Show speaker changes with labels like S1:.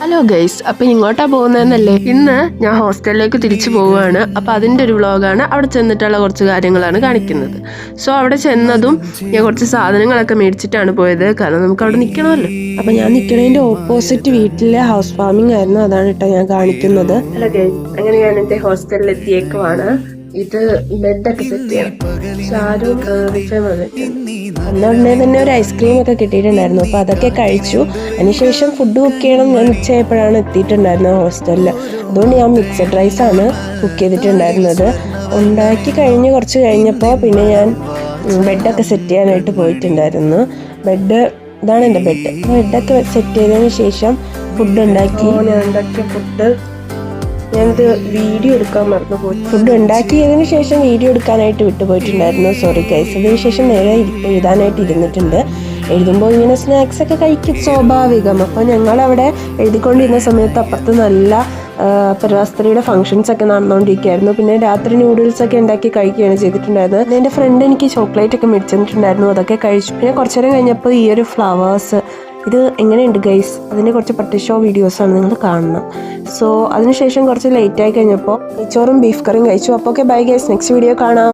S1: Hello guys, അപ്പോൾ ഇങ്ങോട്ടാ പോകുന്നതെന്നല്ലേ? ഇന്ന് ഞാൻ ഹോസ്റ്റലിലേക്ക് തിരിച്ചു പോവുകയാണ്. അപ്പോൾ അതിൻ്റെ ഒരു വ്ളോഗാണ്. അവിടെ ചെന്നിട്ടുള്ള കുറച്ച് കാര്യങ്ങളാണ് കാണിക്കുന്നത്. സോ അവിടെ ചെന്നതും ഞാൻ കുറച്ച് സാധനങ്ങളൊക്കെ മേടിച്ചിട്ടാണ് പോയത്. കാരണം നമുക്ക് അവിടെ നിൽക്കണമല്ലോ. അപ്പോൾ ഞാൻ നിൽക്കണതിൻ്റെ ഓപ്പോസിറ്റ് വീട്ടിലെ ഹൗസ് വാമിംഗ് ആയിരുന്നു. അതാണ് കേട്ടോ ഞാൻ കാണിക്കുന്നത്. ഹലോ ഗൈസ്, അങ്ങനെ ഞാൻ എൻ്റെ ഹോസ്റ്റലിൽ എത്തിയേക്കുവാണ്. ഇത് ബെഡൊക്കെ സെറ്റ് ചെയ്യണം. ഷാരും വിഷയം വന്നിട്ടുണ്ട്. അന്നുടനെ തന്നെ ഒരു ഐസ്ക്രീം ഒക്കെ കിട്ടിയിട്ടുണ്ടായിരുന്നു. അപ്പോൾ അതൊക്കെ കഴിച്ചു. അതിനുശേഷം ഫുഡ് കുക്ക് ചെയ്യണം. ഞാൻ ഉച്ചയായപ്പോഴാണ് എത്തിയിട്ടുണ്ടായിരുന്നത് ഹോസ്റ്റലിൽ. അതുകൊണ്ട് ഞാൻ മിക്സഡ് റൈസാണ് കുക്ക് ചെയ്തിട്ടുണ്ടായിരുന്നത്. ഉണ്ടാക്കി കഴിഞ്ഞ് കുറച്ച് കഴിഞ്ഞപ്പോൾ പിന്നെ ഞാൻ ബെഡൊക്കെ സെറ്റ് ചെയ്യാനായിട്ട് പോയിട്ടുണ്ടായിരുന്നു. ഇതാണ് എൻ്റെ ബെഡൊക്കെ സെറ്റ് ചെയ്തതിന് ശേഷം ഫുഡ് ഉണ്ടാക്കി. ഞാൻ ഉണ്ടാക്കിയ ഫുഡ് ഞാനിത് വീഡിയോ എടുക്കാൻ മറന്നുപോയി. ഫുഡ് ഉണ്ടാക്കിയതിന് ശേഷം വീഡിയോ എടുക്കാനായിട്ട് വിട്ടുപോയിട്ടുണ്ടായിരുന്നു. Sorry guys. അതിന് ശേഷം നേരെ എഴുതാനായിട്ട് ഇരുന്നിട്ടുണ്ട്. എഴുതുമ്പോൾ ഇങ്ങനെ സ്നാക്സ് ഒക്കെ കഴിക്കും, സ്വാഭാവികം. അപ്പോൾ ഞങ്ങളവിടെ എഴുതിക്കൊണ്ടിരുന്ന സമയത്ത് അപ്പുറത്ത് നല്ല പ്രവാസ്ത്രീയുടെ ഫംഗ്ഷൻസ് ഒക്കെ നടന്നുകൊണ്ടിരിക്കുകയായിരുന്നു. പിന്നെ രാത്രി നൂഡിൽസ് ഒക്കെ ഉണ്ടാക്കി കഴിക്കുകയാണ് ചെയ്തിട്ടുണ്ടായിരുന്നത്. പിന്നെ എൻ്റെ ഫ്രണ്ട് എനിക്ക് ചോക്ലേറ്റ് ഒക്കെ മേടിച്ചിട്ടുണ്ടായിരുന്നു. അതൊക്കെ കഴിച്ചു. പിന്നെ കുറച്ചു നേരം കഴിഞ്ഞപ്പോൾ ഈ ഒരു ഫ്ലവേഴ്സ് ഇത് എങ്ങനെയുണ്ട് ഗൈസ്, അതിൻ്റെ കുറച്ച് പട്ടി ഷോ വീഡിയോസാണ് നിങ്ങൾ കാണണം. സോ അതിനുശേഷം കുറച്ച് ലേറ്റായി കഴിഞ്ഞപ്പോൾ ചോറും ബീഫ് കറിയും കഴിച്ചു. അപ്പോൾ okay, bye guys, next video കാണാം.